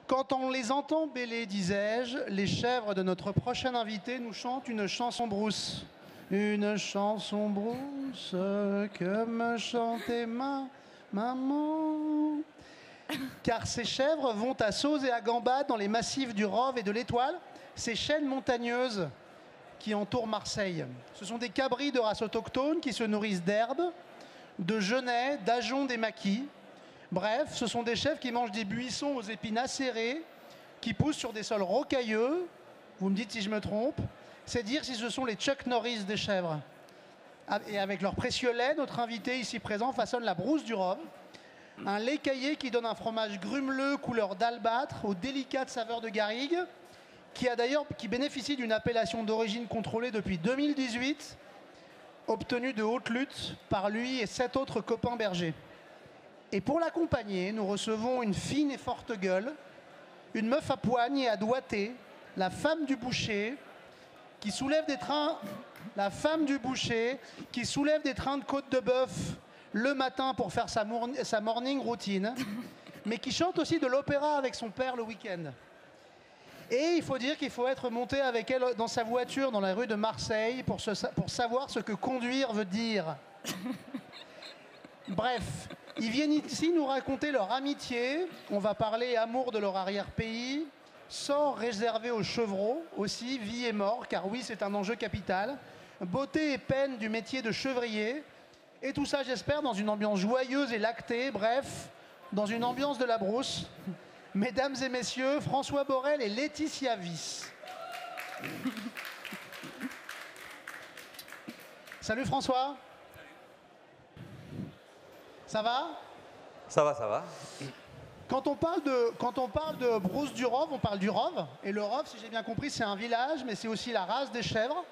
Quand on les entend bêler, disais-je, les chèvres de notre prochain invité nous chantent une chanson brousse. Une chanson brousse que me chantait ma maman. Car ces chèvres vont à Sauz et à Gambade dans les massifs du Rove et de l'Étoile, ces chaînes montagneuses qui entourent Marseille. Ce sont des cabris de race autochtone qui se nourrissent d'herbes, de genêts, d'ajoncs, des maquis. Bref, ce sont des chèvres qui mangent des buissons aux épines acérées, qui poussent sur des sols rocailleux. Vous me dites si je me trompe. C'est dire si ce sont les Chuck Norris des chèvres. Et avec leur précieux lait, notre invité ici présent façonne la brousse du Rhum. Un lait caillé qui donne un fromage grumeleux couleur d'albâtre aux délicates saveurs de garrigue, qui bénéficie d'une appellation d'origine contrôlée depuis 2018, obtenue de haute lutte par lui et 7 autres copains bergers. Et pour l'accompagner, nous recevons une fine et forte gueule, une meuf à poigne et à doigté, la femme du boucher, qui soulève des trains, de côte de bœuf le matin pour faire sa morning routine, mais qui chante aussi de l'opéra avec son père le week-end. Et il faut dire qu'il faut être monté avec elle dans sa voiture dans la rue de Marseille pour savoir ce que conduire veut dire. Bref, ils viennent ici nous raconter leur amitié. On va parler amour de leur arrière-pays, sort réservé aux chevreaux, aussi vie et mort, car oui, c'est un enjeu capital, beauté et peine du métier de chevrier, et tout ça, j'espère, dans une ambiance joyeuse et lactée, bref, dans une ambiance de la brousse. Mesdames et messieurs, François Borel et Laetitia Wyss. Salut François. Ça va? Ça va, ça va. Quand on parle de brousse du Rove, on parle du Rove. Et le Rove, si j'ai bien compris, c'est un village, mais c'est aussi la race des chèvres.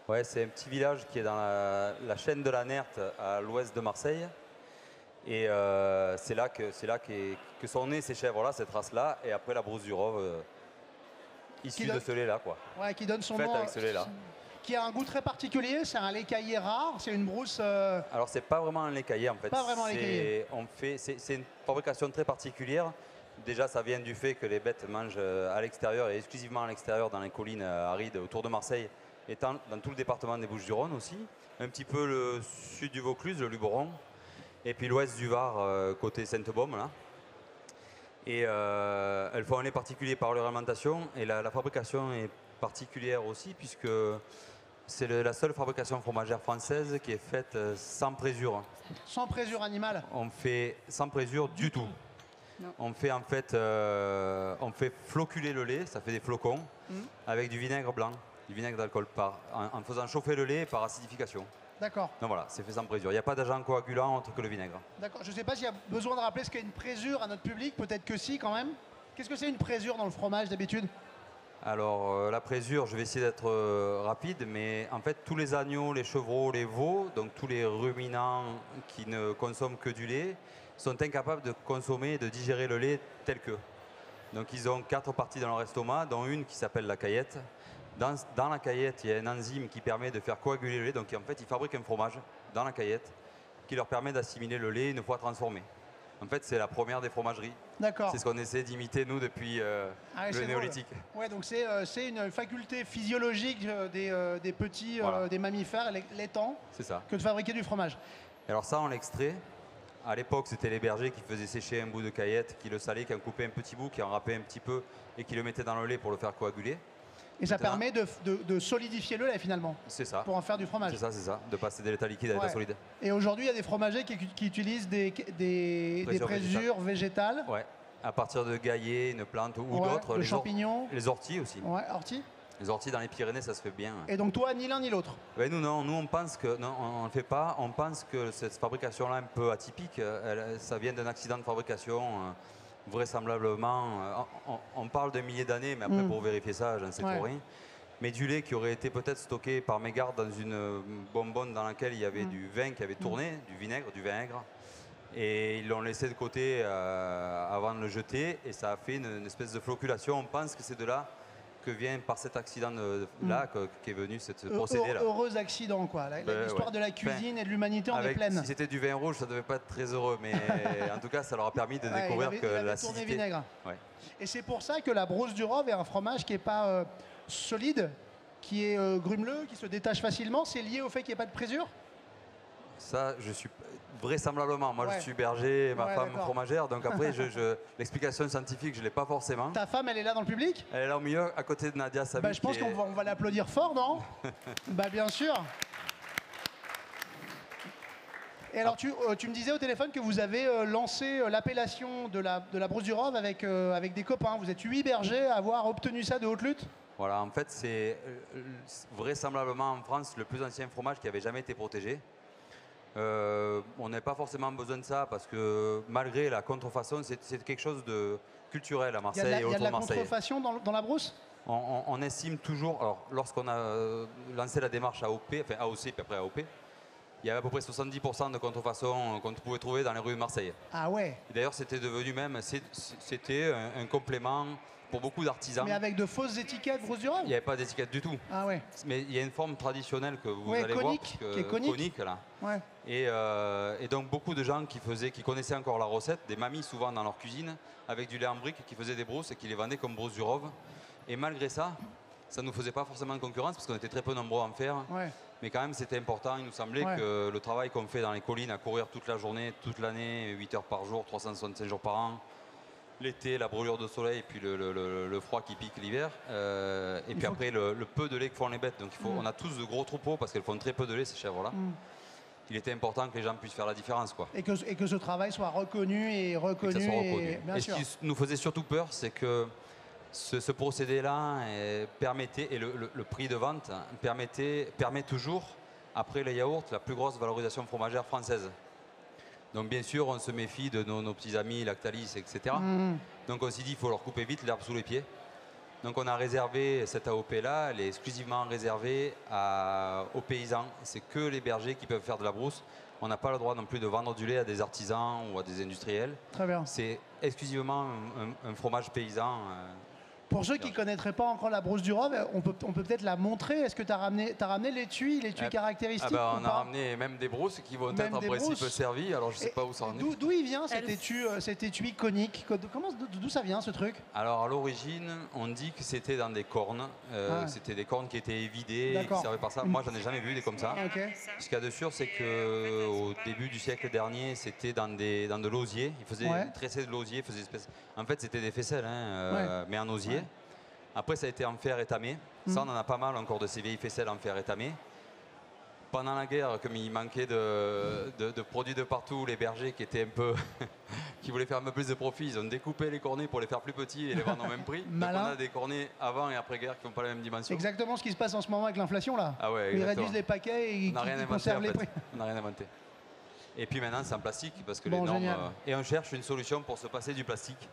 Ouais, c'est un petit village qui est dans la chaîne de la Nerte, à l'ouest de Marseille. Et c'est là que sont nées ces chèvres-là, cette race-là. Et après, la brousse du Rove, issue de ce lait-là, quoi. Ouais, qui donne son Faite nom. avec ce lait-là. Qui a un goût très particulier, c'est un lait caillé rare, c'est une brousse... Alors c'est pas vraiment un lait caillé en fait. Pas vraiment un lait caillé. C'est une fabrication très particulière. Déjà ça vient du fait que les bêtes mangent à l'extérieur et exclusivement à l'extérieur dans les collines arides autour de Marseille et dans tout le département des Bouches-du-Rhône aussi. Un petit peu le sud du Vaucluse, le Luberon, et puis l'ouest du Var côté Sainte-Baume là. Et elles font un lait particulier par leur alimentation et la fabrication est particulière aussi puisque c'est la seule fabrication fromagère française qui est faite sans présure. Sans présure animale? On fait sans présure du tout. Non. On fait en fait, on fait floculer le lait, ça fait des flocons, avec du vinaigre blanc, du vinaigre d'alcool, en faisant chauffer le lait par acidification. D'accord. Donc voilà, c'est fait sans présure. Il n'y a pas d'agent coagulant autre que le vinaigre. D'accord. Je ne sais pas s'il y a besoin de rappeler ce qu'est une présure à notre public, peut-être que si quand même. Qu'est-ce que c'est une présure dans le fromage d'habitude? Alors la présure, je vais essayer d'être rapide, mais en fait tous les agneaux, les chevreaux, les veaux, donc tous les ruminants qui ne consomment que du lait, sont incapables de consommer et de digérer le lait tel que. Donc ils ont 4 parties dans leur estomac, dont une qui s'appelle la caillette. Dans la caillette, il y a un enzyme qui permet de faire coaguler le lait, donc en fait ils fabriquent un fromage dans la caillette qui leur permet d'assimiler le lait une fois transformé. En fait, c'est la première des fromageries. D'accord. C'est ce qu'on essaie d'imiter, nous, depuis le néolithique. Ouais, donc c'est une faculté physiologique des petits des mammifères laitants que de fabriquer du fromage. Et alors ça, on l'extrait. À l'époque, c'était les bergers qui faisaient sécher un bout de caillette, qui le salaient, qui en coupaient un petit bout, qui en râpaient un petit peu et qui le mettaient dans le lait pour le faire coaguler. Et ça permet de solidifier le lait finalement. C'est ça. Pour en faire du fromage. C'est ça. De passer de l'état liquide à l'état solide. Et aujourd'hui, il y a des fromagers qui utilisent des présures végétales. Ouais. À partir de gaillets, une plante ou d'autres. Les champignons. Les orties aussi. Ouais, orties. Les orties dans les Pyrénées, ça se fait bien. Et donc toi, ni l'un ni l'autre? Ben nous non, nous on pense que non, on ne le fait pas. On pense que cette fabrication-là un peu atypique, ça vient d'un accident de fabrication. Vraisemblablement, on parle de milliers d'années, mais après pour vérifier ça, j'en sais trop rien. Mais du lait qui aurait été peut-être stocké par mégarde dans une bonbonne dans laquelle il y avait du vin qui avait tourné, du vinaigre. Et ils l'ont laissé de côté avant de le jeter et ça a fait une espèce de floculation. On pense que c'est de là que vient par cet accident-là qu'est venu ce procédé-là. Heureux accident, quoi. L'histoire de la cuisine et de l'humanité en est pleine. Si c'était du vin rouge, ça ne devait pas être très heureux, mais en tout cas, ça leur a permis de découvrir que l'acidité... vinaigre. Ouais. Et c'est pour ça que la Brousse du Rhône est un fromage qui n'est pas solide, qui est grumeleux, qui se détache facilement. C'est lié au fait qu'il n'y ait pas de présure? Ça, je suis vraisemblablement. Moi, je suis berger, ma femme fromagère. Donc après, l'explication scientifique, je ne l'ai pas forcément. Ta femme, elle est là dans le public? Elle est là au milieu, à côté de Nadia Samy. Je pense qu'on va l'applaudir fort, non? Bien sûr. Et alors, tu me disais au téléphone que vous avez lancé l'appellation de la Brousse du Rhône avec des copains. Vous êtes 8 bergers à avoir obtenu ça de haute lutte? Voilà, en fait, c'est vraisemblablement en France le plus ancien fromage qui n'avait jamais été protégé. On n'a pas forcément besoin de ça parce que malgré la contrefaçon, c'est quelque chose de culturel à Marseille et autour de Marseille. Il y a de la contrefaçon dans la brousse? On estime toujours, alors lorsqu'on a lancé la démarche AOP, enfin AOC puis après AOP, il y avait à peu près 70% de contrefaçon qu'on pouvait trouver dans les rues de Marseille. Ah ouais. D'ailleurs, c'était devenu même, c'était un complément pour beaucoup d'artisans. Mais avec de fausses étiquettes Brousse du Rhône? Il n'y avait pas d'étiquette du tout. Ah ouais. Mais il y a une forme traditionnelle que vous allez conique, voir, qui est conique là. Ouais. Et donc beaucoup de gens qui connaissaient encore la recette, des mamies souvent dans leur cuisine, avec du lait en brique, qui faisaient des brousses et qui les vendaient comme Brousse du Rhône. Et malgré ça, ça ne nous faisait pas forcément de concurrence parce qu'on était très peu nombreux à en faire. Ouais. Mais quand même, c'était important. Il nous semblait que le travail qu'on fait dans les collines, à courir toute la journée, toute l'année, 8 heures par jour, 365 jours par an, l'été, la brûlure de soleil, et puis le froid qui pique l'hiver. Et puis après, le peu de lait que font les bêtes. Donc on a tous de gros troupeaux parce qu'elles font très peu de lait, ces chèvres-là. Il était important que les gens puissent faire la différence, quoi. Et que ce travail soit reconnu et reconnu. Et ce qui nous faisait surtout peur, c'est que ce procédé-là permettait, et le prix de vente permet toujours, après les yaourts, la plus grosse valorisation fromagère française. Donc bien sûr, on se méfie de nos petits amis Lactalis, etc. Donc on s'est dit, il faut leur couper vite l'herbe sous les pieds. Donc on a réservé cette AOP-là, elle est exclusivement réservée aux paysans. C'est que les bergers qui peuvent faire de la brousse. On n'a pas le droit non plus de vendre du lait à des artisans ou à des industriels. Très bien. C'est exclusivement un fromage paysan. Pour ceux qui ne connaîtraient pas encore la Brousse du Rhône, on peut peut-être la montrer. Est-ce que tu as ramené l'étui caractéristique? On a ramené même des brousses qui vont être en principe servies. Alors je ne sais pas où ça en est. D'où il vient cet étui conique? D'où ça vient ce truc? Alors à l'origine, on dit que c'était dans des cornes. C'était des cornes qui étaient évidées et qui servaient par ça. Moi, j'en ai jamais vu des comme ça. Ce qu'il y a de sûr, c'est qu'au début du siècle dernier, c'était dans de l'osier. Ils faisaient tresser de l'osier. En fait, c'était des faisselles, mais en osier. Après, ça a été en fer étamé. Ça, on en a pas mal encore de ces vieilles faisselles en fer étamé. Pendant la guerre, comme il manquait de produits de partout, les bergers qui étaient un peu qui voulaient faire un peu plus de profit, ils ont découpé les cornets pour les faire plus petits et les vendre au même prix. Donc on a des cornets avant et après guerre qui n'ont pas la même dimension. Exactement ce qui se passe en ce moment avec l'inflation là. Ah ouais, ils réduisent les paquets et ils conservent les prix. On n'a rien inventé. Et puis maintenant, c'est en plastique parce que les normes. Et on cherche une solution pour se passer du plastique.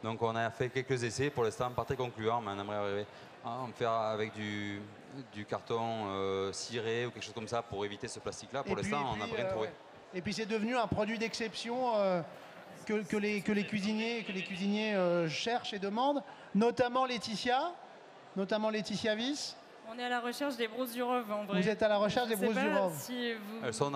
Donc on a fait quelques essais, pour l'instant pas très concluants, mais on aimerait arriver à en faire avec du carton ciré ou quelque chose comme ça pour éviter ce plastique-là. Pour l'instant, on n'a rien trouvé. Et puis c'est devenu un produit d'exception que les cuisiniers cherchent et demandent, notamment Laetitia Viss. On est à la recherche des brousses du Rhône, en vrai. Vous êtes à la recherche des brousses du Rhône. Si vous... Elles sont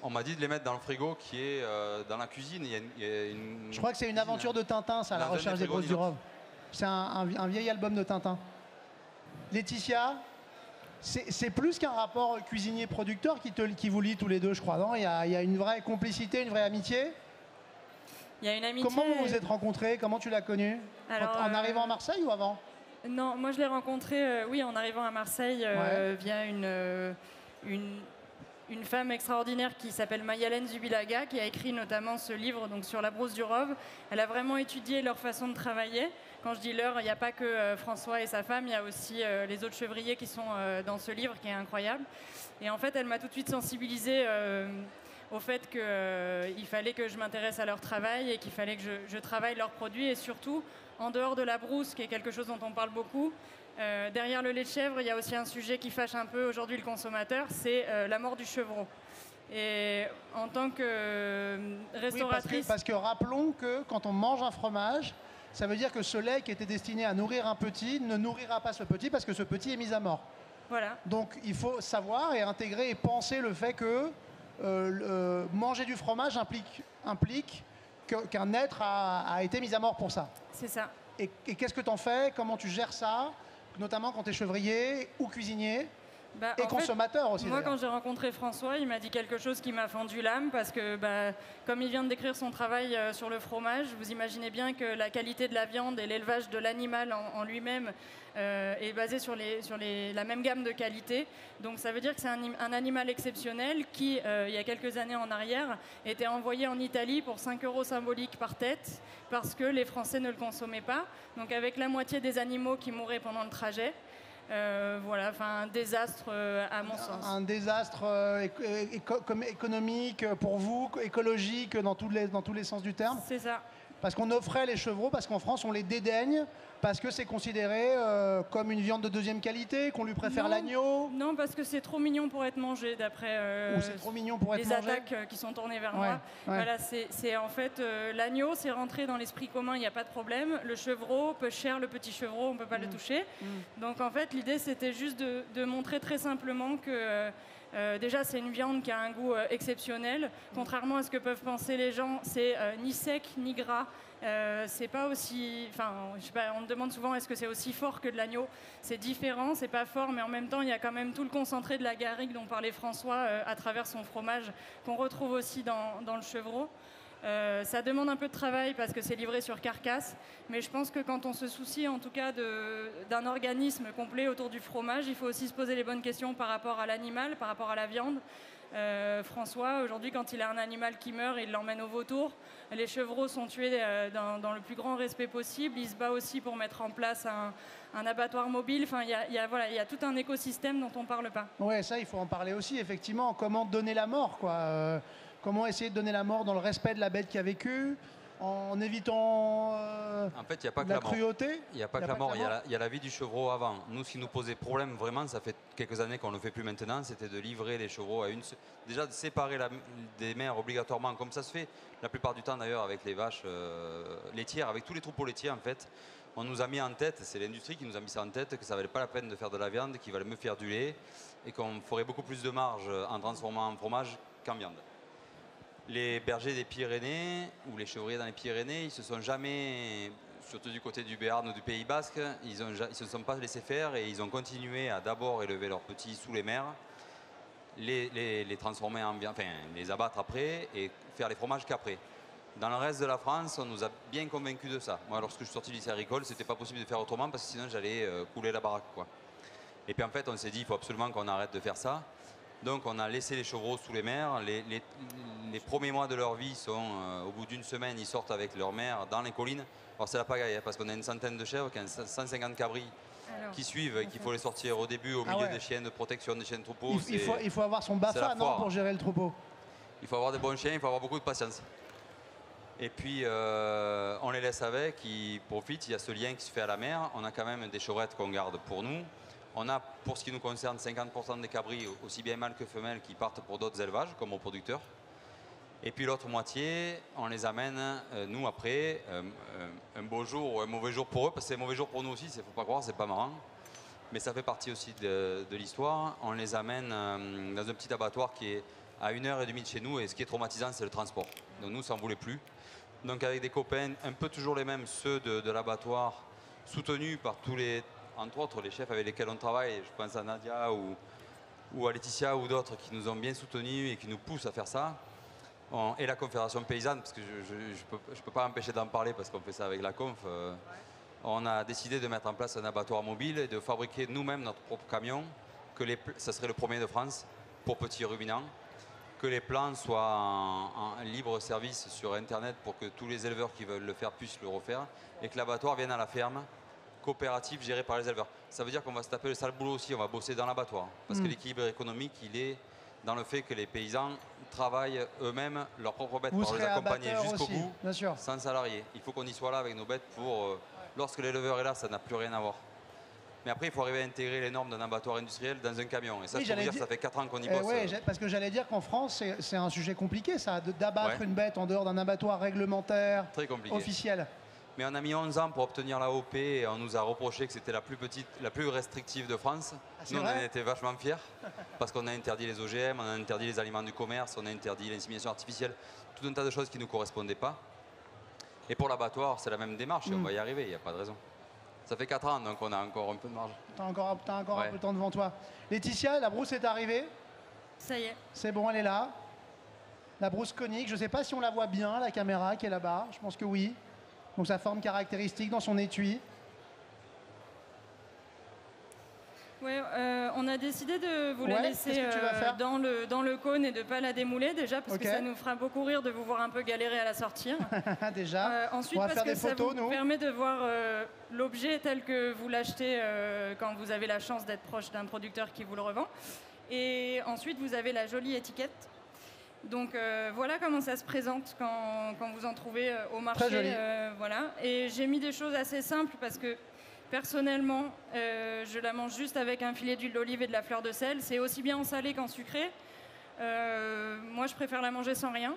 on m'a dit de les mettre dans le frigo qui est dans la cuisine. Je crois que c'est une aventure de Tintin, ça, la recherche des brousses du Rhône. C'est un vieil album de Tintin. Laetitia, c'est plus qu'un rapport cuisinier-producteur qui vous lie tous les deux, je crois. Non, il y a une vraie complicité, une vraie amitié. Il y a une amitié. Comment vous vous êtes rencontrés? Comment tu l'as connu? En arrivant à Marseille ou avant? Non, moi je l'ai rencontré, en arrivant à Marseille via une femme extraordinaire qui s'appelle Mayalène Zubilaga, qui a écrit notamment ce livre donc, sur la Brousse du Rhône. Elle a vraiment étudié leur façon de travailler. Quand je dis leur, il n'y a pas que François et sa femme, il y a aussi les autres chevriers qui sont dans ce livre, qui est incroyable. Et en fait, elle m'a tout de suite sensibilisée au fait qu'il fallait que je m'intéresse à leur travail et qu'il fallait que je travaille leurs produits, et surtout en dehors de la brousse, qui est quelque chose dont on parle beaucoup. Derrière le lait de chèvre, il y a aussi un sujet qui fâche un peu aujourd'hui le consommateur, c'est la mort du chevreau. Et en tant que restauratrice... Oui, parce que rappelons que quand on mange un fromage, ça veut dire que ce lait qui était destiné à nourrir un petit ne nourrira pas ce petit parce que ce petit est mis à mort. Voilà. Donc il faut savoir et intégrer et penser le fait que manger du fromage implique qu'un être a été mis à mort pour ça. C'est ça. Et qu'est-ce que tu en fais? Comment tu gères ça? Notamment quand tu es chevrier ou cuisinier et consommateur aussi. Moi, quand j'ai rencontré François, il m'a dit quelque chose qui m'a fendu l'âme parce que, comme il vient de décrire son travail sur le fromage, vous imaginez bien que la qualité de la viande et l'élevage de l'animal en lui-même est basé sur la même gamme de qualité. Donc ça veut dire que c'est un animal exceptionnel qui, il y a quelques années en arrière, était envoyé en Italie pour 5 € symboliques par tête parce que les Français ne le consommaient pas. Donc avec la moitié des animaux qui mouraient pendant le trajet. Voilà, enfin un désastre à mon sens. Un désastre économique pour vous, écologique dans tous les sens du terme. C'est ça. Parce qu'on offrait les chevreaux, parce qu'en France on les dédaigne, parce que c'est considéré comme une viande de deuxième qualité, qu'on lui préfère l'agneau. Non, parce que c'est trop mignon pour être mangé, d'après ou c'est trop mignon pour être les mangé. attaques qui sont tournées vers moi. Voilà, c'est en fait l'agneau, c'est rentré dans l'esprit commun, il n'y a pas de problème. Le chevreau, peu cher, le petit chevreau, on ne peut pas le toucher. Donc en fait, l'idée c'était juste de montrer très simplement que déjà, c'est une viande qui a un goût exceptionnel. Contrairement à ce que peuvent penser les gens, c'est ni sec ni gras. C'est pas aussi. Enfin, je sais pas, on me demande souvent est-ce que c'est aussi fort que de l'agneau. C'est différent, c'est pas fort, mais en même temps, il y a quand même tout le concentré de la garrigue dont parlait François à travers son fromage qu'on retrouve aussi dans le chevreau. Ça demande un peu de travail parce que c'est livré sur carcasse, mais je pense que quand on se soucie en tout cas d'un organisme complet autour du fromage, il faut aussi se poser les bonnes questions par rapport à l'animal, par rapport à la viande. François, aujourd'hui, quand il a un animal qui meurt, il l'emmène au vautour. Les chevreaux sont tués dans le plus grand respect possible. Il se bat aussi pour mettre en place un abattoir mobile. Enfin, il y a tout un écosystème dont on ne parle pas. Oui, ça, il faut en parler aussi, effectivement. Comment donner la mort, quoi. Comment essayer de donner la mort dans le respect de la bête qui a vécu, en évitant en fait, il n'y a pas que la cruauté. Il n'y a pas que la mort, il y a la vie du chevreau avant. Nous, ce qui nous posait problème, vraiment, ça fait quelques années qu'on ne le fait plus maintenant, c'était de livrer les chevreaux à déjà de séparer des mères obligatoirement, comme ça se fait la plupart du temps d'ailleurs avec les vaches laitières, avec tous les troupeaux laitiers en fait. On nous a mis en tête, c'est l'industrie qui nous a mis ça en tête, que ça ne valait pas la peine de faire de la viande, qu'il valait mieux faire du lait et qu'on ferait beaucoup plus de marge en transformant en fromage qu'en viande. Les bergers des Pyrénées ou les chevriers dans les Pyrénées, ils se sont jamais, surtout du côté du Béarn ou du Pays Basque, ils ne se sont pas laissés faire et ils ont continué à d'abord élever leurs petits sous les mers, les transformer en viande, enfin les abattre après et faire les fromages qu'après. Dans le reste de la France, on nous a bien convaincus de ça. Moi, lorsque je suis sorti du lycée agricole, c'était pas possible de faire autrement parce que sinon j'allais couler la baraque, quoi. Et puis en fait, on s'est dit, il faut absolument qu'on arrête de faire ça. Donc on a laissé les chevreaux sous les mers. Les premiers mois de leur vie sont, au bout d'une semaine, ils sortent avec leur mère dans les collines. Alors c'est la pagaille, hein, parce qu'on a une centaine de chèvres, 150 cabris qui suivent et qu'il faut les sortir au début, au milieu des chiens de protection, des chiens de troupeau. Il faut avoir son BAFA pour gérer le troupeau. Il faut avoir des bons chiens, il faut avoir beaucoup de patience. Et puis on les laisse avec, ils profitent, il y a ce lien qui se fait à la mer. On a quand même des chevrettes qu'on garde pour nous. On a, pour ce qui nous concerne, 50% des cabris, aussi bien mâles que femelles, qui partent pour d'autres élevages, comme aux producteurs. Et puis l'autre moitié, on les amène, nous, après, un beau jour ou un mauvais jour pour eux, parce que c'est un mauvais jour pour nous aussi, il ne faut pas croire, c'est pas marrant. Mais ça fait partie aussi de l'histoire. On les amène dans un petit abattoir qui est à 1h30 de chez nous, et ce qui est traumatisant, c'est le transport. Donc nous, ça n'en voulait plus. Donc avec des copains, un peu toujours les mêmes, ceux de l'abattoir, soutenus par tous les... Entre autres, les chefs avec lesquels on travaille, je pense à Nadia ou à Laetitia ou d'autres qui nous ont bien soutenus et qui nous poussent à faire ça. Et la Confédération paysanne, parce que je peux pas m'empêcher d'en parler parce qu'on fait ça avec la Conf. On a décidé de mettre en place un abattoir mobile et de fabriquer nous-mêmes notre propre camion. Ça serait le premier de France pour petits ruminants. Que les plans soient en libre service sur Internet pour que tous les éleveurs qui veulent le faire puissent le refaire. Et que l'abattoir vienne à la ferme. Coopérative gérée par les éleveurs. Ça veut dire qu'on va se taper le sale boulot aussi, on va bosser dans l'abattoir. Parce que l'équilibre économique, il est dans le fait que les paysans travaillent eux-mêmes leurs propres bêtes pour les accompagner jusqu'au bout, sans salariés. Il faut qu'on y soit là avec nos bêtes pour... lorsque l'éleveur est là, ça n'a plus rien à voir. Mais après, il faut arriver à intégrer les normes d'un abattoir industriel dans un camion. Et ça, je peux vous dire, ça fait 4 ans qu'on y bosse. Parce que j'allais dire qu'en France, c'est un sujet compliqué, ça, d'abattre une bête en dehors d'un abattoir réglementaire, très compliqué. Officiel. Mais on a mis 11 ans pour obtenir la OP et on nous a reproché que c'était la plus petite, la plus restrictive de France. Nous, on en était vachement fiers parce qu'on a interdit les OGM, on a interdit les aliments du commerce, on a interdit l'insémination artificielle, tout un tas de choses qui ne nous correspondaient pas. Et pour l'abattoir, c'est la même démarche et on va y arriver, il n'y a pas de raison. Ça fait 4 ans, donc on a encore un peu de marge. T'as encore un peu de temps devant toi. Laetitia, la brousse est arrivée. Ça y est. C'est bon, elle est là. La brousse conique, je ne sais pas si on la voit bien, la caméra qui est là-bas. Je pense que oui. Donc sa forme caractéristique dans son étui. Ouais, on a décidé de vous la laisser dans le cône et de ne pas la démouler déjà parce que ça nous fera beaucoup rire de vous voir un peu galérer à la sortir. Déjà, ensuite on va parce faire que des photos, ça vous permet de voir l'objet tel que vous l'achetez quand vous avez la chance d'être proche d'un producteur qui vous le revend. Et ensuite, vous avez la jolie étiquette. Donc voilà comment ça se présente quand vous en trouvez au marché. Très joli. Voilà. Et j'ai mis des choses assez simples parce que personnellement, je la mange juste avec un filet d'huile d'olive et de la fleur de sel. C'est aussi bien en salé qu'en sucré. Moi, je préfère la manger sans rien.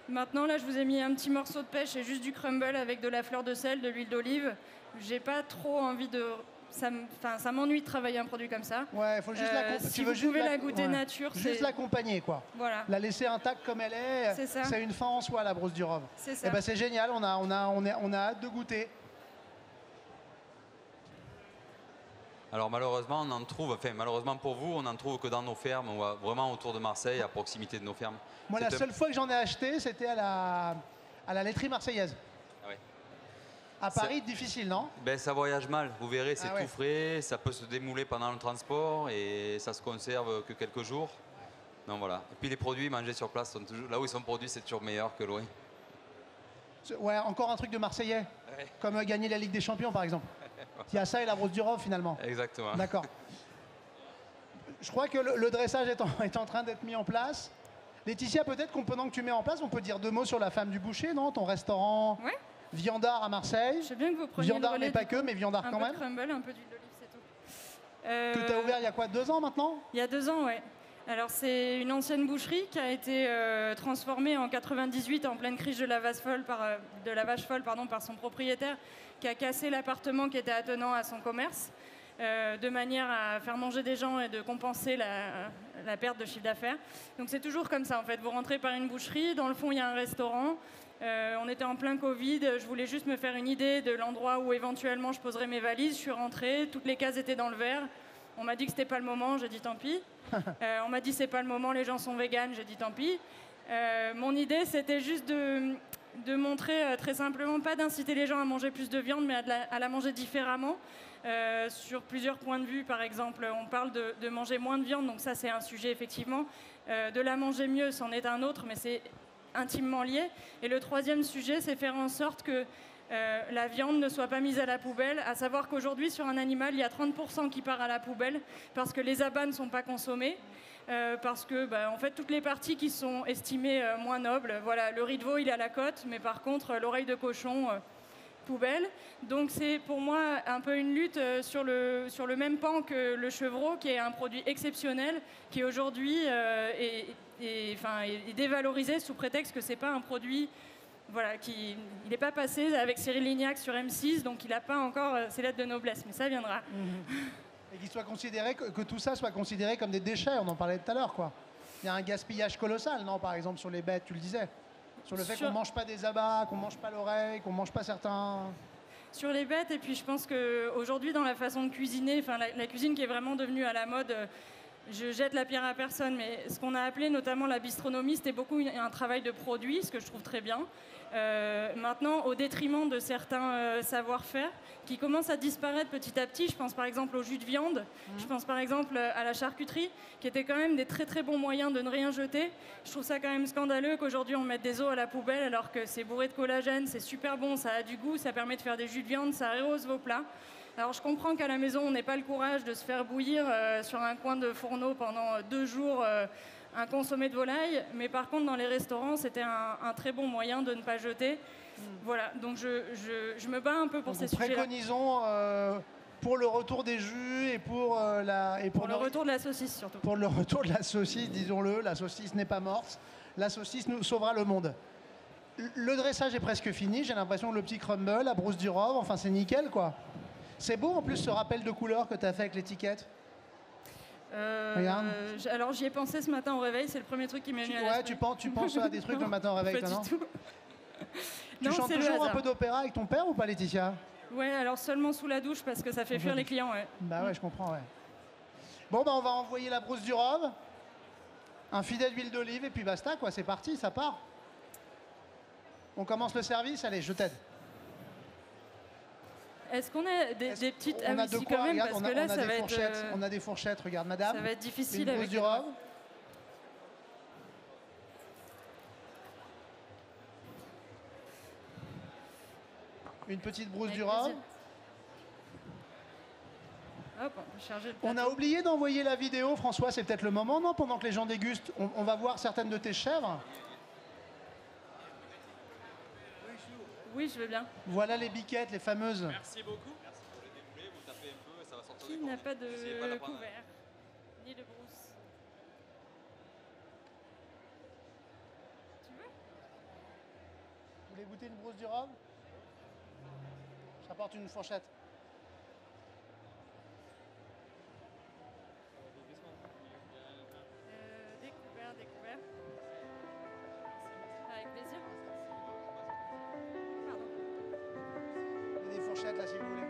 Maintenant, là, je vous ai mis un petit morceau de pêche et juste du crumble avec de la fleur de sel, de l'huile d'olive. J'ai pas trop envie de... Ça m'ennuie de travailler un produit comme ça. Ouais, il faut juste si vous pouvez la goûter nature, juste l'accompagner, quoi. Voilà. La laisser intacte comme elle est. C'est une fin en soi, la brousse du Rhum. C'est ça. Et ben, c'est génial, on a hâte de goûter. Alors malheureusement, on en trouve, enfin malheureusement pour vous, on n'en trouve que dans nos fermes, vraiment autour de Marseille, à proximité de nos fermes. Moi, la seule fois que j'en ai acheté, c'était à la laiterie marseillaise. Ah ouais. À Paris, difficile, non? Ben, ça voyage mal, vous verrez, c'est tout frais, ça peut se démouler pendant le transport et ça se conserve que quelques jours. Donc voilà. Et puis les produits mangés sur place, sont toujours, là où ils sont produits, c'est toujours meilleur que loin. Ouais, encore un truc de Marseillais, comme gagner la Ligue des Champions, par exemple. Il y a ça et la brousse du Rhum, finalement. Exactement. D'accord. Je crois que le dressage est en train d'être mis en place. Laetitia, peut-être qu'on pendant que tu mets en place, on peut dire 2 mots sur la femme du boucher, non? Ton restaurant Viandard à Marseille. Je sais bien que vous preniez Viandard, mais pas que, mais Viandard quand même. Un peu de crumble, un peu d'huile d'olive, c'est tout. Que tu as ouvert il y a quoi, 2 ans maintenant? Il y a 2 ans, ouais. Alors c'est une ancienne boucherie qui a été transformée en 98 en pleine crise de la vache folle par son propriétaire qui a cassé l'appartement qui était attenant à son commerce de manière à faire manger des gens et de compenser la perte de chiffre d'affaires. Donc c'est toujours comme ça en fait. Vous rentrez par une boucherie, dans le fond il y a un restaurant. On était en plein Covid, je voulais juste me faire une idée de l'endroit où éventuellement je poserais mes valises. Je suis rentrée, toutes les cases étaient dans le vert. On m'a dit que c'était pas le moment, j'ai dit tant pis. On m'a dit c'est pas le moment, les gens sont véganes, j'ai dit tant pis. Mon idée c'était juste de montrer très simplement, pas d'inciter les gens à manger plus de viande, mais à la manger différemment. Sur plusieurs points de vue, par exemple, on parle de manger moins de viande, donc ça c'est un sujet effectivement. De la manger mieux, c'en est un autre, mais c'est intimement lié. Et le troisième sujet, c'est faire en sorte que la viande ne soit pas mise à la poubelle, à savoir qu'aujourd'hui sur un animal il y a 30% qui part à la poubelle parce que les abats ne sont pas consommés, parce que en fait toutes les parties qui sont estimées moins nobles, voilà, le riz de veau il est à la côte, mais par contre l'oreille de cochon poubelle. Donc c'est pour moi un peu une lutte sur le même pan que le chevreau, qui est un produit exceptionnel qui aujourd'hui est dévalorisé sous prétexte que c'est pas un produit. Voilà, il n'est pas passé avec Cyril Lignac sur M6, donc il n'a pas encore ses lettres de noblesse, mais ça viendra. Et qu'il soit considéré, que tout ça soit considéré comme des déchets, on en parlait tout à l'heure, quoi. Il y a un gaspillage colossal, non, par exemple, sur les bêtes, tu le disais. Sur le fait qu'on ne mange pas des abats, qu'on ne mange pas l'oreille, qu'on ne mange pas certains... Sur les bêtes, et puis je pense qu'aujourd'hui, dans la façon de cuisiner, la cuisine qui est vraiment devenue à la mode... Je jette la pierre à personne, mais ce qu'on a appelé notamment la bistronomie, c'était beaucoup un travail de produit, ce que je trouve très bien. Maintenant, au détriment de certains savoir-faire qui commencent à disparaître petit à petit. Je pense par exemple au jus de viande, je pense par exemple à la charcuterie, qui étaient quand même des très très bons moyens de ne rien jeter. Je trouve ça quand même scandaleux qu'aujourd'hui on mette des os à la poubelle alors que c'est bourré de collagène, c'est super bon, ça a du goût, ça permet de faire des jus de viande, ça rehausse vos plats. Alors je comprends qu'à la maison, on n'ait pas le courage de se faire bouillir sur un coin de fourneau pendant 2 jours un consommé de volaille, mais par contre dans les restaurants, c'était un très bon moyen de ne pas jeter. Voilà, donc je me bats un peu pour ces sujets-là. Préconisons pour le retour des jus et pour le retour de la saucisse surtout. Pour le retour de la saucisse, disons-le, la saucisse n'est pas morte. La saucisse nous sauvera le monde. Le dressage est presque fini. J'ai l'impression que le petit crumble, la brousse du rhum, enfin c'est nickel quoi. C'est beau en plus ce rappel de couleur que tu as fait avec l'étiquette. Regarde. Alors j'y ai pensé ce matin au réveil, c'est le premier truc qui m'est venu à Ouais, l'esprit. tu penses à des trucs le matin au réveil, Pas toi, non? du tout. Tu Non, chantes c'est le toujours un hasard. peu d'opéra avec ton père ou pas, Laetitia? Ouais, alors seulement sous la douche parce que ça fait fuir les clients, ouais. Bah ouais, je comprends, ouais. Bon, bah on va envoyer la brousse du rhum, un filet d'huile d'olive et puis basta, quoi, c'est parti, ça part. On commence le service, allez, je t'aide. Est-ce qu'on a des petites... On a de si, quoi, quand même, regarde, parce on a, que là, on a ça des va fourchettes, être... on a des fourchettes, regarde, madame. Ça va être difficile Une avec brousse du les doigts. rhum. Une petite brousse Avec du rhum. plaisir. Hop, on peut charger le On a plateau. oublié d'envoyer la vidéo, François, c'est peut-être le moment, non? Pendant que les gens dégustent, on va voir certaines de tes chèvres. Oui, je veux bien. Voilà les biquettes, les fameuses. Merci beaucoup. Merci pour les démoulés, vous tapez un peu, ça va sortir Qui des n'a cordes. pas de Essayez pas d'apprendre. couvert, ni de brousse. Tu veux? Vous voulez goûter une brousse du rhum? J'apporte une fourchette. Découvert. Avec plaisir. Pardon. Il y a des fourchettes là si vous voulez.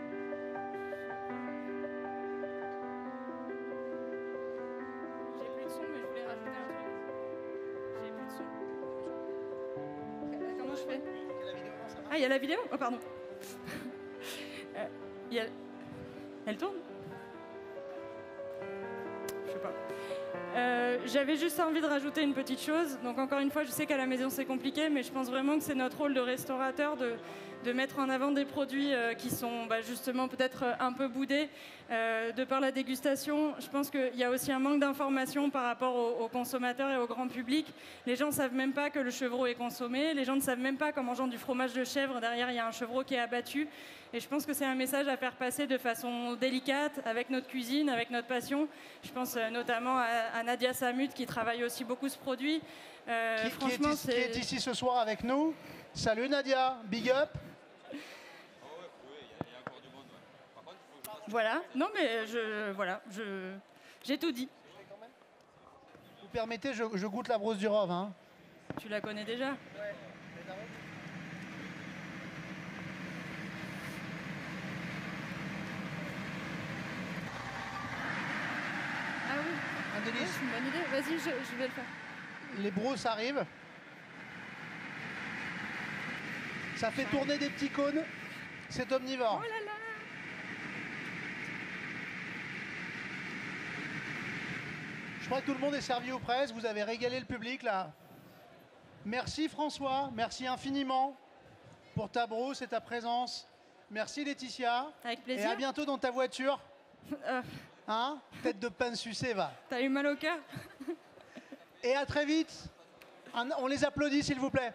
J'ai plus de son, mais je voulais rajouter un truc. J'ai plus de son. Comment je fais? Ah, il y a la vidéo? Oh, pardon. Il y a... Elle tourne? Je sais pas. J'avais juste envie de rajouter une petite chose. Donc encore une fois, je sais qu'à la maison c'est compliqué, mais je pense vraiment que c'est notre rôle de restaurateur de mettre en avant des produits qui sont justement peut-être un peu boudés. De par la dégustation, je pense qu'il y a aussi un manque d'information par rapport aux consommateurs et au grand public. Les gens ne savent même pas que le chevreau est consommé. Les gens ne savent même pas qu'en mangeant du fromage de chèvre, derrière il y a un chevreau qui est abattu. Et je pense que c'est un message à faire passer de façon délicate, avec notre cuisine, avec notre passion. Je pense notamment à Nadia Samut qui travaille aussi beaucoup ce produit. Franchement, qui est ici ce soir avec nous. Salut Nadia, big up. Voilà. Non mais j'ai tout dit. Vous permettez, je goûte la brousse du rhum. Hein. Tu la connais déjà? Ah oui. Un Oui, délice. c'est une bonne idée. Vas-y, je vais le faire. Les brousses arrivent. Ça fait tourner des petits cônes. C'est omnivore. Oh là là. Je crois que tout le monde est servi aux presses. Vous avez régalé le public là. Merci François. Merci infiniment pour ta brousse et ta présence. Merci Laetitia. Avec Et plaisir. à bientôt dans ta voiture. Hein? Tête de pain sucée, va. T'as eu mal au cœur? Et à très vite. On les applaudit s'il vous plaît.